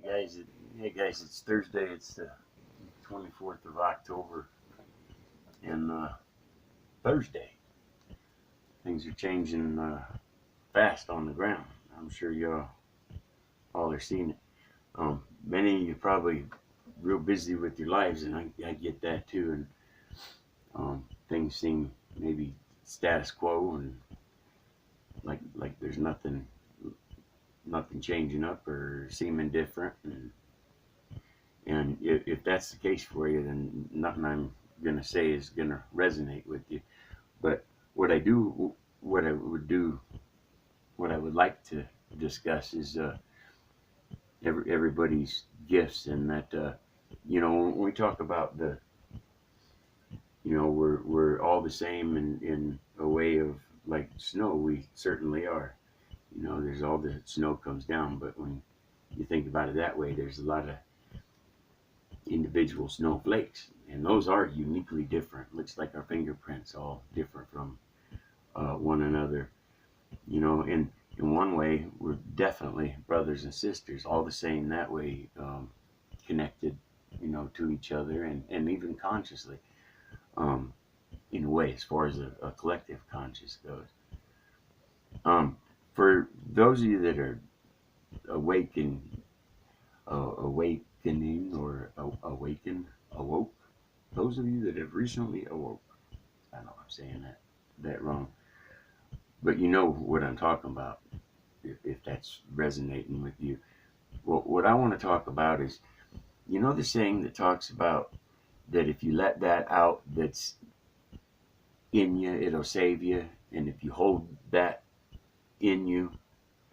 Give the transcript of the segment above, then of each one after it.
Hey guys, it's Thursday. It's the 24th of October, and Thursday. Things are changing fast on the ground. I'm sure you all are seeing it. Many of you probably real busy with your lives, and I get that too. And things seem maybe status quo, and like there's nothing changing up or seeming different. And if that's the case for you, then nothing I'm gonna say is gonna resonate with you. But what I do, what I would do, what I would like to discuss is everybody's gifts, and that when we talk about we're all the same in a way of like snow. We certainly are. There's all the snow comes down, but when you think about it that way, there's a lot of individual snowflakes, and those are uniquely different. Looks like our fingerprints all different from one another. In one way, we're definitely brothers and sisters, all the same that way, connected, to each other, and even consciously, um, in a way, as far as a collective conscious goes. For those of you that are awaken, awakening or awoke, those of you that have recently awoke, I know I'm saying that wrong, but you know what I'm talking about, if that's resonating with you. Well, what I want to talk about is, the saying that talks about that if you let that out that's in you, it'll save you, and if you hold that in you,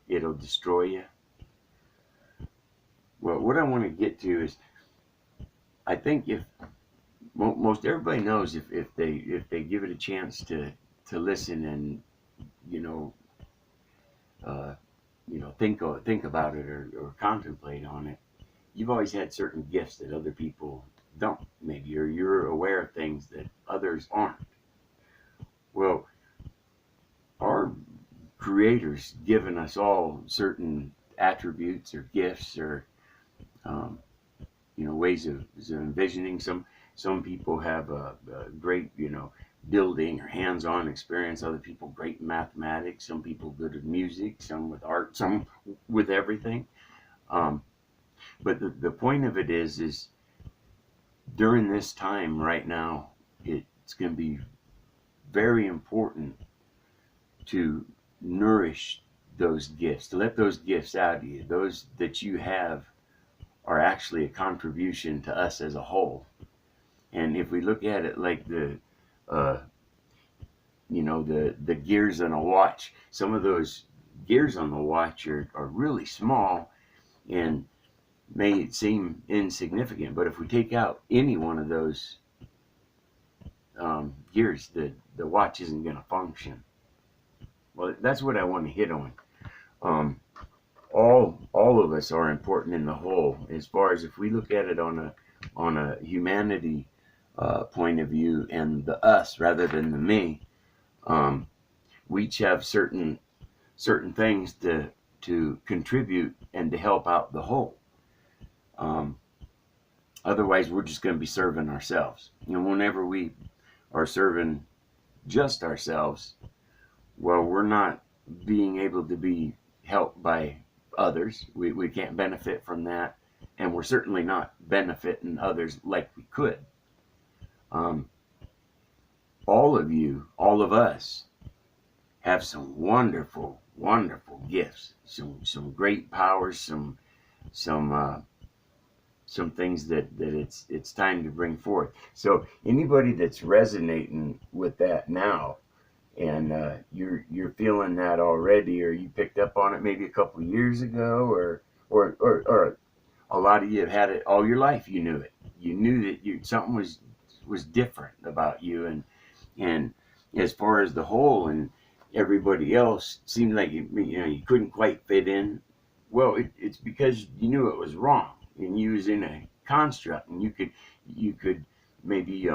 it'll destroy you. Well, what I want to get to is, I think if most everybody knows, if they give it a chance to listen and you know uh, think about it, or contemplate on it, you've always had certain gifts that other people don't, maybe, or you're aware of things that others aren't. Well, our creator's given us all certain attributes or gifts, or um, ways of envisioning. Some people have a great building or hands-on experience. Other people great in mathematics. Some people good at music. Some with art. Some with everything. Um, but the point of it is during this time right now, it's going to be very important to nourish those gifts, to let those gifts out of you. Those that you have are actually a contribution to us as a whole. And if we look at it like uh, the gears on a watch, some of those gears on the watch are really small and may seem insignificant. But if we take out any one of those gears, the watch isn't going to function. Well, that's what I want to hit on. Um, all of us are important in the whole. As far as if we look at it on a humanity point of view, and the us rather than the me, um, we each have certain things to contribute and to help out the whole. Um, Otherwise, we're just going to be serving ourselves. Whenever we are serving just ourselves, well, we're not being able to be helped by others. We can't benefit from that, and we're certainly not benefiting others like we could. Um, all of you, all of us, have some wonderful, wonderful gifts, some great powers, some things that it's time to bring forth. So anybody that's resonating with that now, and you're feeling that already, or you picked up on it maybe a couple of years ago, or a lot of you have had it all your life. You knew it. You knew that something was different about you, and as far as the whole and everybody else seemed like you couldn't quite fit in. Well, it's because you knew it was wrong, and you was in a construct, and you could maybe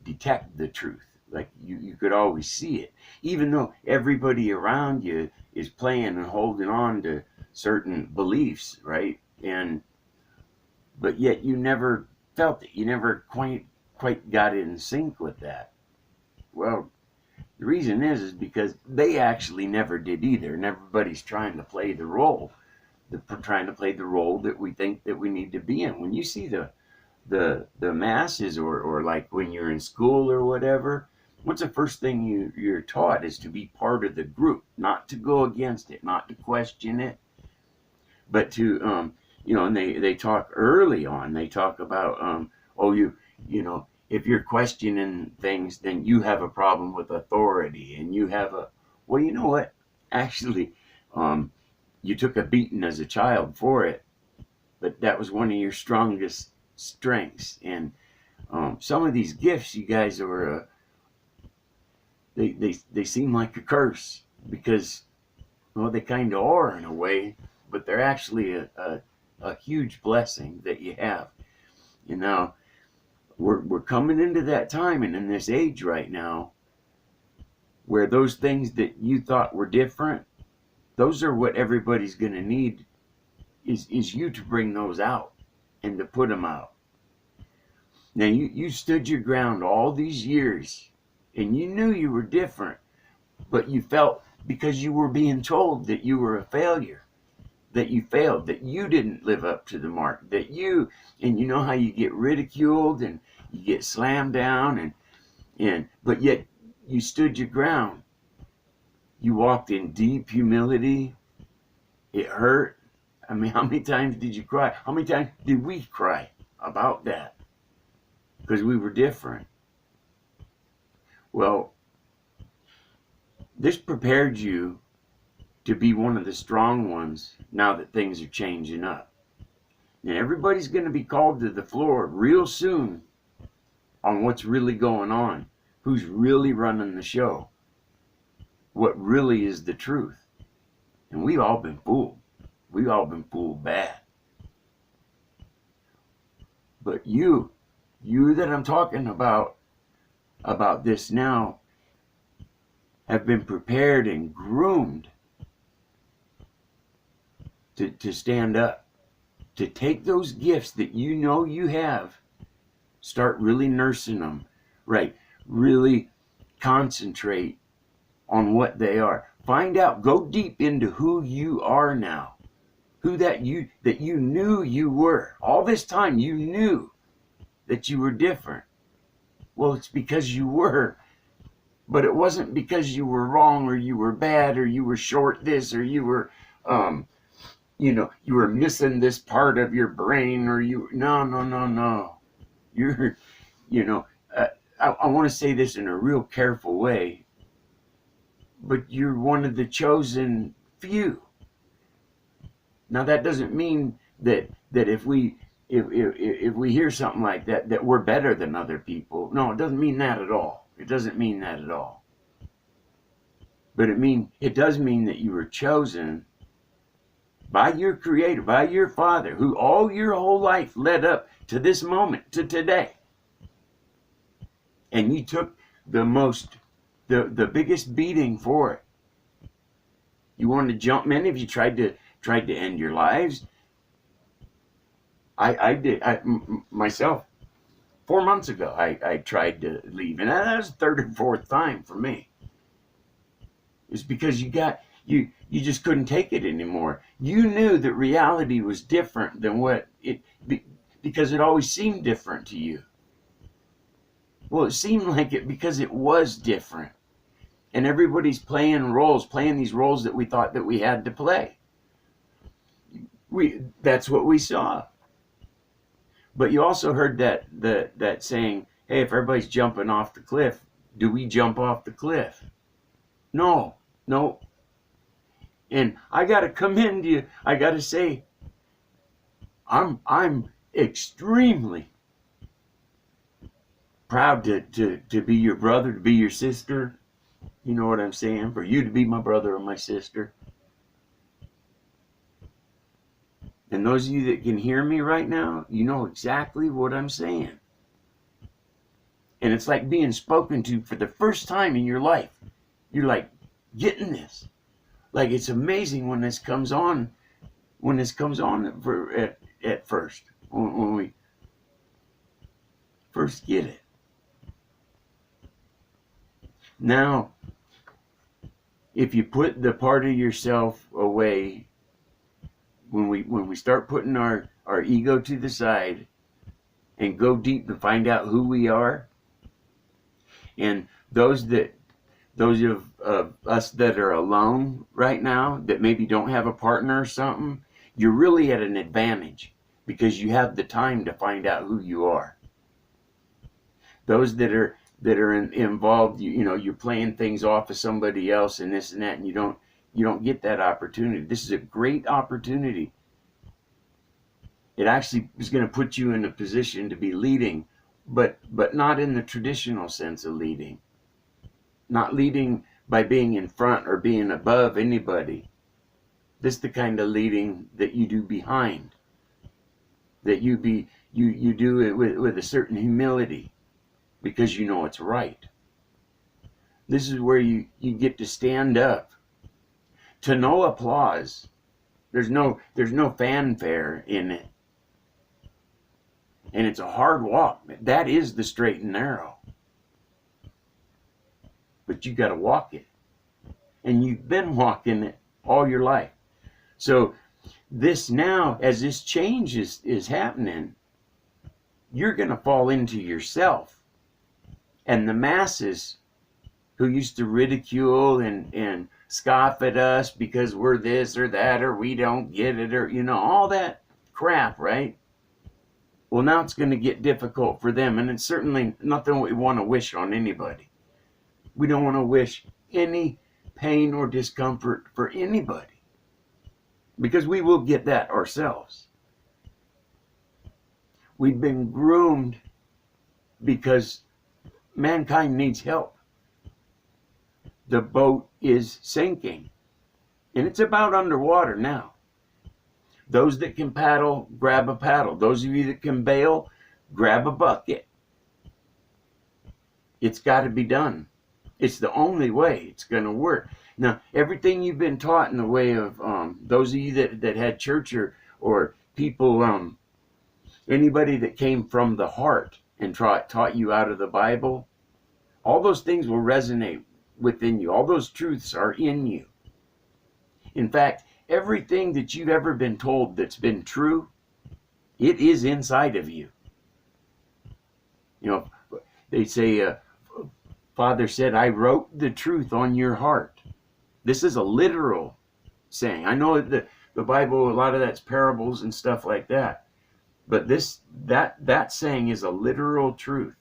detect the truth. Like you could always see it, even though everybody around you is playing and holding on to certain beliefs, right? And but yet you never felt it. You never quite got in sync with that. Well, the reason is because they actually never did either, and everybody's trying to play the role. They're trying to play the role that we think that we need to be in. When you see the masses, or like when you're in school or whatever, what's the first thing you're taught is to be part of the group, not to go against it, not to question it, but to and they talk early on. They talk about oh, you know, if you're questioning things, then you have a problem with authority, and you have a, well, you know what? Actually, you took a beating as a child for it, but that was one of your strongest strengths. And some of these gifts, you guys are, they seem like a curse, because, well, they kind of are in a way, but they're actually a huge blessing that you have. You know, we're coming into that time and in this age right now where those things that you thought were different, those are what everybody's going to need, is you to bring those out and to put them out. Now, you stood your ground all these years, and you knew you were different, but you felt, because you were being told that you were a failure, that you failed, that you didn't live up to the mark, and you know how you get ridiculed and you get slammed down, but yet you stood your ground. You walked in deep humility. It hurt. I mean, how many times did you cry? How many times did we cry about that? Because we were different. Well, this prepared you to be one of the strong ones now that things are changing up. And everybody's going to be called to the floor real soon on what's really going on, who's really running the show, what really is the truth. And we've all been fooled. We've all been fooled bad. But you that I'm talking about this now, have been prepared and groomed to stand up, to take those gifts that you know you have, start really nursing them, right? Really concentrate on what they are. Find out, go deep into who you are now, who that you knew you were. All this time you knew that you were different. Well, it's because you were, but it wasn't because you were wrong, or you were bad, or you were short this, or you were you were missing this part of your brain, or no. You're, I want to say this in a real careful way, but you're one of the chosen few. Now, that doesn't mean that if we hear something like that we're better than other people. No, it doesn't mean that at all. It doesn't mean that at all. But it does mean that you were chosen by your Creator, by your Father, who all your whole life led up to this moment, to today. And you took the biggest beating for it. You wanted to jump. Many of you tried to end your lives. I did. Myself, 4 months ago, I tried to leave, and that was the third or fourth time for me. It's because you just couldn't take it anymore. You knew that reality was different than because it always seemed different to you. Well, it seemed like it because it was different. And everybody's playing these roles that we thought that we had to play. That's what we saw. But you also heard that saying, hey, if everybody's jumping off the cliff, do we jump off the cliff? No. And I got to commend you. I got to say, I'm extremely proud to be your brother, to be your sister. You know what I'm saying? For you to be my brother or my sister. And those of you that can hear me right now, you know exactly what I'm saying. And it's like being spoken to for the first time in your life. You're like getting this. Like, it's amazing when this comes on. At first. when we first get it. Now, if you put the part of yourself away, when we start putting our ego to the side and go deep to find out who we are, and those of us that are alone right now, that maybe don't have a partner or something, you're really at an advantage because you have the time to find out who you are. Those that are involved, you know, you're playing things off of somebody else and this and that, and you don't get that opportunity. This is a great opportunity. It actually is going to put you in a position to be leading, but not in the traditional sense of leading. Not leading by being in front or being above anybody. This is the kind of leading that you do behind. That you do it with a certain humility because you know it's right. This is where you get to stand up to no applause. There's no fanfare in it. And it's a hard walk. That is the straight and narrow. But you got to walk it. And you've been walking it all your life. So this now, as this change is happening, you're going to fall into yourself. And the masses who used to ridicule and scoff at us because we're this or that, or we don't get it, or, you know, all that crap, right? Well, now it's going to get difficult for them. And it's certainly nothing we want to wish on anybody. We don't want to wish any pain or discomfort for anybody, because we will get that ourselves. We've been groomed because mankind needs help. The boat is sinking, and it's about underwater now. Those that can paddle, grab a paddle. Those of you that can bail, grab a bucket. It's got to be done. It's the only way it's going to work. Now, everything you've been taught in the way of those of you that had church or people, anybody that came from the heart and taught you out of the Bible, all those things will resonate within you. All those truths are in you. In fact, everything that you've ever been told that's been true, it is inside of you. You know, they say, Father said, I wrote the truth on your heart. This is a literal saying. I know that the Bible, a lot of that's parables and stuff like that. But that saying is a literal truth.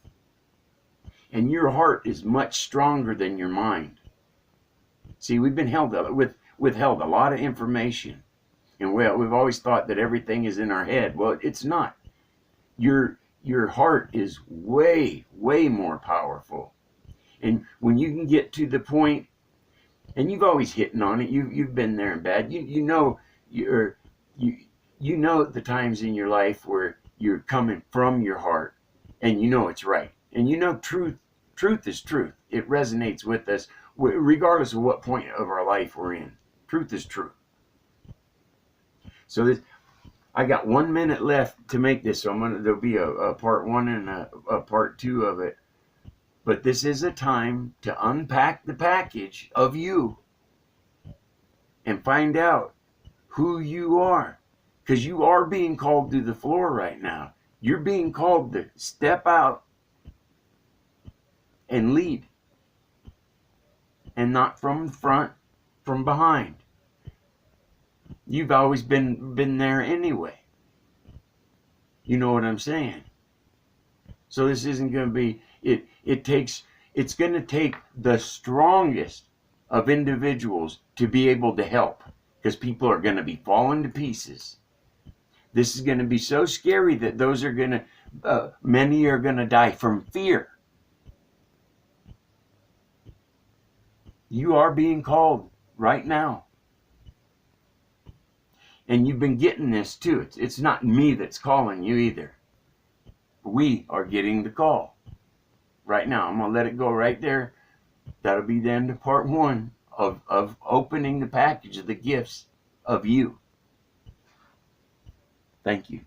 And your heart is much stronger than your mind. See, we've been withheld a lot of information. And we've always thought that everything is in our head. Well, it's not. Your heart is way, way more powerful. And when you can get to the point, and you've always hitting on it, you've been there and bad. You know the times in your life where you're coming from your heart, and you know it's right, and you know truth is truth. It resonates with us regardless of what point of our life we're in. Truth is truth. So I got 1 minute left to make this, so there'll be a part one and a part two of it. But this is a time to unpack the package of you and find out who you are. Because you are being called to the floor right now. You're being called to step out and lead. And not from front, from behind. You've always been there anyway. You know what I'm saying? So this isn't going to be, it's going to take the strongest of individuals to be able to help, because people are going to be falling to pieces. This is going to be so scary that many are going to die from fear. You are being called right now. And you've been getting this too. It's not me that's calling you either. We are getting the call right now. I'm going to let it go right there. That'll be the end of part one of opening the package of the gifts of you. Thank you.